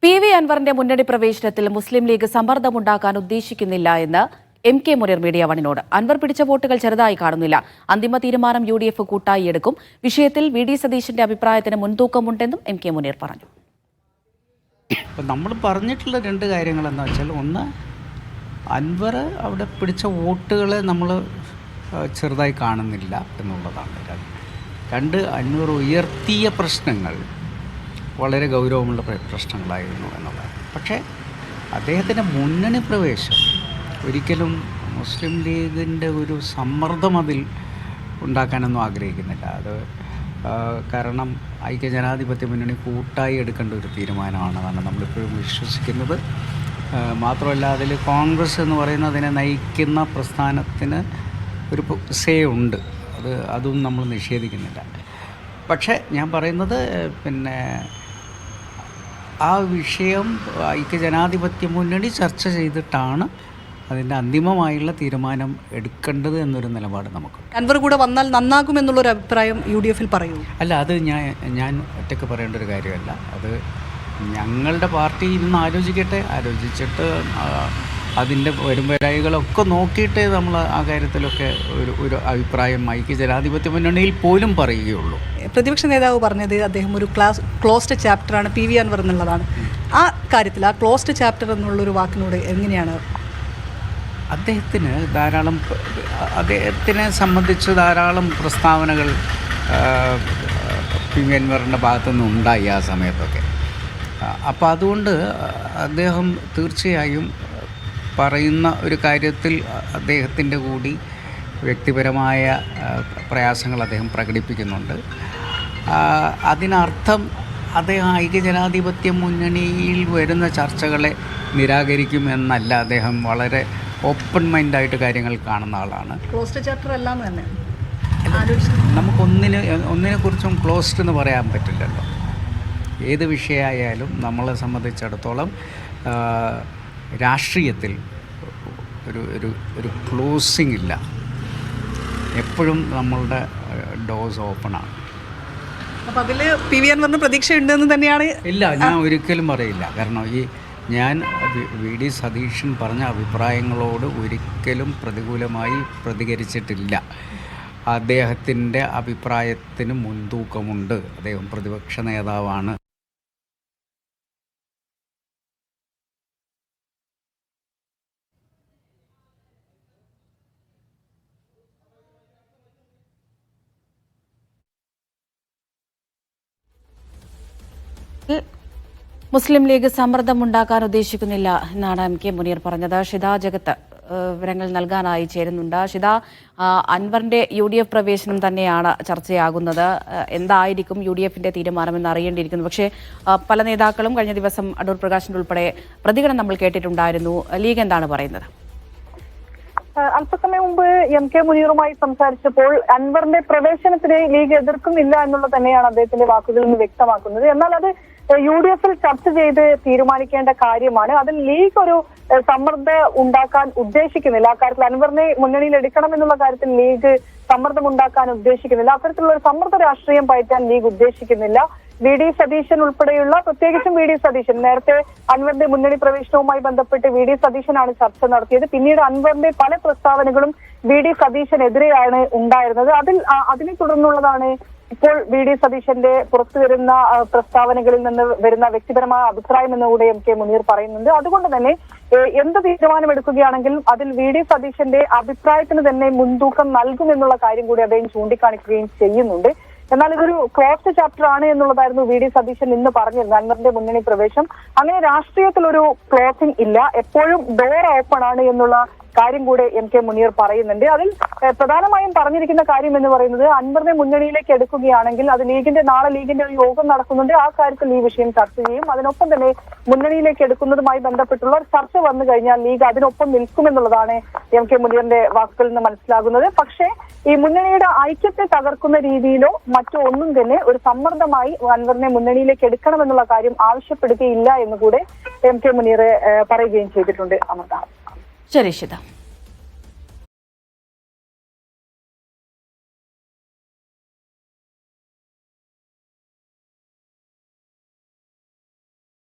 PV അൻവറിന്റെ മുന്നണി പ്രവേശനത്തിൽ മുസ്ലിം league സമ്മർദ്ദമുണ്ടാക്കാൻ ഉദ്ദേശിക്കുന്നില്ല എന്ന് MK മുനീർ മീഡിയ വണിനോട്. അൻവർ പിടിച്ച വോട്ടുകൾ ചെറുതായി കാണുന്നില്ല. അന്തിമ തീരുമാനം UDF കൂട്ടായി എടുക്കും. വിഷയത്തിൽ VD സതീശന്റെ അഭിപ്രായത്തിന് മുൻതൂക്കമുണ്ടെന്നും MK മുനീർ പറഞ്ഞു. നമ്മൾ പറഞ്ഞിട്ടുള്ള രണ്ട് കാര്യങ്ങളെന്ന് വെച്ചാൽ, ഒന്ന്, അൻവർ അവിടെ പിടിച്ച വോട്ടുകളെ നമ്മൾ ചെറുതായി കാണുന്നില്ല എന്നുള്ളതാണ്. രണ്ട്, അൻവർ ഉയർത്തിയ പ്രശ്നങ്ങൾ വളരെ ഗൗരവമുള്ള പ്രശ്നങ്ങളായിരുന്നു എന്നുള്ളതാണ്. പക്ഷേ അദ്ദേഹത്തിൻ്റെ മുന്നണി പ്രവേശം ഒരിക്കലും മുസ്ലിം ലീഗിൻ്റെ ഒരു സമ്മർദ്ദം അതിൽ ഉണ്ടാക്കാനൊന്നും ആഗ്രഹിക്കുന്നില്ല. അത് കാരണം ഐക്യജനാധിപത്യ മുന്നണി കൂട്ടായി എടുക്കേണ്ട ഒരു തീരുമാനമാണെന്നാണ് നമ്മളിപ്പോഴും വിശ്വസിക്കുന്നത്. മാത്രമല്ല, അതിൽ കോൺഗ്രസ് എന്ന് പറയുന്നതിനെ നയിക്കുന്ന പ്രസ്ഥാനത്തിന് ഒരു സേ ഉണ്ട്. അതും നമ്മൾ നിഷേധിക്കുന്നില്ല. പക്ഷേ ഞാൻ പറയുന്നത്, ആ വിഷയം ഐക്യജനാധിപത്യ മുന്നണി ചർച്ച ചെയ്തിട്ടാണ് അതിൻ്റെ അന്തിമമായുള്ള തീരുമാനം എടുക്കേണ്ടത് എന്നൊരു നിലപാട് നമുക്കുണ്ട്. അൻവർ കൂടെ വന്നാൽ നന്നാകുമെന്നുള്ളൊരു അഭിപ്രായം UDF-ൽ പറയൂ? അല്ല, അത് ഞാൻ ഒറ്റയ്ക്ക് പറയേണ്ട ഒരു കാര്യമല്ല. അത് ഞങ്ങളുടെ പാർട്ടി ഇന്ന് ആലോചിച്ചിട്ട് അതിൻ്റെ വരുംവരായികളൊക്കെ നോക്കിയിട്ടേ നമ്മൾ ആ കാര്യത്തിലൊക്കെ ഒരു അഭിപ്രായം ഐക്യജനാധിപത്യ മുന്നണിയിൽ പോലും പറയുകയുള്ളൂ. പ്രതിപക്ഷ നേതാവ് പറഞ്ഞത് അദ്ദേഹം ഒരു ക്ലോസ്ഡ് ചാപ്റ്ററാണ് PV അൻവർ എന്നുള്ളതാണ്. ആ കാര്യത്തിൽ ആ ക്ലോസ്ഡ് ചാപ്റ്റർ എന്നുള്ളൊരു വാക്കിനോട് എങ്ങനെയാണ്? അദ്ദേഹത്തിനെ സംബന്ധിച്ച് ധാരാളം പ്രസ്താവനകൾ PV അൻവറിൻ്റെ ഭാഗത്തുനിന്ന് ഉണ്ടായി ആ സമയത്തൊക്കെ. അപ്പോൾ അതുകൊണ്ട് അദ്ദേഹം തീർച്ചയായും പറയുന്ന ഒരു കാര്യത്തിൽ അദ്ദേഹത്തിൻ്റെ കൂടി വ്യക്തിപരമായ പ്രയാസങ്ങൾ അദ്ദേഹം പ്രകടിപ്പിക്കുന്നുണ്ട്. അതിനർത്ഥം അദ്ദേഹം ഐക്യജനാധിപത്യ മുന്നണിയിൽ വരുന്ന ചർച്ചകളെ നിരാകരിക്കും എന്നല്ല. അദ്ദേഹം വളരെ ഓപ്പൺ മൈൻഡായിട്ട് കാര്യങ്ങൾ കാണുന്ന ആളാണ്. ക്ലോസ്ഡ് ചാപ്റ്റർ അല്ലാന്ന് തന്നെ ഒന്നിനെക്കുറിച്ചും ക്ലോസ്ഡ് എന്ന് പറയാൻ പറ്റില്ലല്ലോ. ഏത് വിഷയമായാലും നമ്മളെ സംബന്ധിച്ചിടത്തോളം രാഷ്ട്രീയത്തിൽ ഒരു ക്ലോസിങ് ഇല്ല. എപ്പോഴും നമ്മളുടെ ഡോസ് ഓപ്പണാണ്. അപ്പോൾ അതിൽ PV അൻവറിന് പ്രതീക്ഷയുണ്ടെന്ന് തന്നെയാണ്? ഇല്ല, ഞാൻ ഒരിക്കലും പറയില്ല. കാരണം ഞാൻ VD സതീശൻ പറഞ്ഞ അഭിപ്രായങ്ങളോട് ഒരിക്കലും പ്രതികൂലമായി പ്രതികരിച്ചിട്ടില്ല. അദ്ദേഹത്തിൻ്റെ അഭിപ്രായത്തിന് മുൻതൂക്കമുണ്ട്. അദ്ദേഹം പ്രതിപക്ഷ നേതാവാണ്. മുസ്ലിം ലീഗ് സമ്മർദ്ദമുണ്ടാക്കാൻ ഉദ്ദേശിക്കുന്നില്ല എന്നാണ് MK മുനീർ പറഞ്ഞത്. ഷിത ജഗത്ത് വിവരങ്ങൾ നൽകാനായി ചേരുന്നുണ്ട്. ഷിത, അൻവറിന്റെ UDF പ്രവേശനം തന്നെയാണ് ചർച്ചയാകുന്നത്. എന്തായിരിക്കും UDF-ന്റെ തീരുമാനമെന്ന് അറിയേണ്ടിയിരിക്കുന്നു. പക്ഷേ പല നേതാക്കളും കഴിഞ്ഞ ദിവസം അടൂർ പ്രകാശിന്റെ ഉൾപ്പെടെ പ്രതികരണം നമ്മൾ കേട്ടിട്ടുണ്ടായിരുന്നു. ലീഗ് എന്താണ് പറയുന്നത്? അല്പസമയം മുമ്പ് MK മുനീറുമായി സംസാരിച്ചപ്പോൾ അൻവറിന്റെ പ്രവേശനത്തിന് ലീഗ് എതിർക്കുന്നില്ല എന്നുള്ളത് തന്നെയാണ് അദ്ദേഹത്തിന്റെ വാക്കുകളിൽ നിന്ന് വ്യക്തമാക്കുന്നത്. എന്നാൽ അത് UDF-ൽ ചർച്ച ചെയ്ത് തീരുമാനിക്കേണ്ട കാര്യമാണ്. അതിൽ ലീഗ് ഒരു സമ്മർദ്ദം ഉണ്ടാക്കാൻ ഉദ്ദേശിക്കുന്നില്ല. അക്കാര്യത്തിൽ അൻവറിനെ മുന്നണിയിൽ എടുക്കണം എന്നുള്ള കാര്യത്തിൽ ലീഗ് സമ്മർദ്ദം ഉണ്ടാക്കാൻ ഉദ്ദേശിക്കുന്നില്ല. അത്തരത്തിലുള്ള ഒരു സമ്മർദ്ദ രാഷ്ട്രീയം പയറ്റാൻ ലീഗ് ഉദ്ദേശിക്കുന്നില്ല. VD സതീശൻ ഉൾപ്പെടെയുള്ള, പ്രത്യേകിച്ചും VD സതീശൻ, നേരത്തെ അൻവറിന്റെ മുന്നണി പ്രവേശനവുമായി ബന്ധപ്പെട്ട് VD സതീശനാണ് ചർച്ച നടത്തിയത്. പിന്നീട് അൻവറിന്റെ പല പ്രസ്താവനകളും VD സതീശനെതിരെയാണ് ഉണ്ടായിരുന്നത്. അതിനെ തുടർന്നുള്ളതാണ് ഇപ്പോൾ VD സതീശന്റെ പുറത്തു വരുന്ന പ്രസ്താവനകളിൽ നിന്ന് വരുന്ന വ്യക്തിപരമായ അഭിപ്രായം എന്നുകൂടെ MK മുനീർ പറയുന്നുണ്ട്. അതുകൊണ്ട് തന്നെ എന്ത് തീരുമാനമെടുക്കുകയാണെങ്കിലും അതിൽ VD സതീശന്റെ അഭിപ്രായത്തിന് തന്നെ മുൻതൂക്കം നൽകുമെന്നുള്ള കാര്യം കൂടി അദ്ദേഹം ചൂണ്ടിക്കാണിക്കുകയും ചെയ്യുന്നുണ്ട്. എന്നാൽ ഇതൊരു ക്ലോസ്ഡ് ചാപ്റ്റർ ആണ് എന്നുള്ളതായിരുന്നു VD സതീശൻ ഇന്ന് പറഞ്ഞിരുന്നത്. അൻവറിന്റെ മുന്നണി പ്രവേശം അങ്ങനെ രാഷ്ട്രീയത്തിൽ ഒരു ക്ലോസിംഗ് ഇല്ല, എപ്പോഴും ഡോർ ഓപ്പൺ ആണ് എന്നുള്ള കാര്യം കൂടെ MK മുനീർ പറയുന്നുണ്ട്. അതിൽ പ്രധാനമായും പറഞ്ഞിരിക്കുന്ന കാര്യം എന്ന് പറയുന്നത്, അൻവറിനെ മുന്നണിയിലേക്ക് എടുക്കുകയാണെങ്കിൽ അത് നാളെ ലീഗിന്റെ ഒരു യോഗം നടക്കുന്നുണ്ട്. ആ കാര്യത്തിൽ ഈ വിഷയം ചർച്ച ചെയ്യും. അതിനൊപ്പം തന്നെ മുന്നണിയിലേക്ക് എടുക്കുന്നതുമായി ബന്ധപ്പെട്ടുള്ള ഒരു ചർച്ച വന്നു കഴിഞ്ഞാൽ ലീഗ് അതിനൊപ്പം നിൽക്കുമെന്നുള്ളതാണ് MK മുനീറിന്റെ വാക്കുകളിൽ നിന്ന് മനസ്സിലാകുന്നത്. പക്ഷേ ഈ മുന്നണിയുടെ ഐക്യത്തെ തകർക്കുന്ന രീതിയിലോ മറ്റോ ഒന്നും തന്നെ ഒരു സമ്മർദ്ദമായി അൻവറിനെ മുന്നണിയിലേക്ക് എടുക്കണമെന്നുള്ള കാര്യം ആവശ്യപ്പെടുകയില്ല എന്നുകൂടെ MK മുനീർ പറയുകയും ചെയ്തിട്ടുണ്ട്. അമൃത. ശരി ഷിത.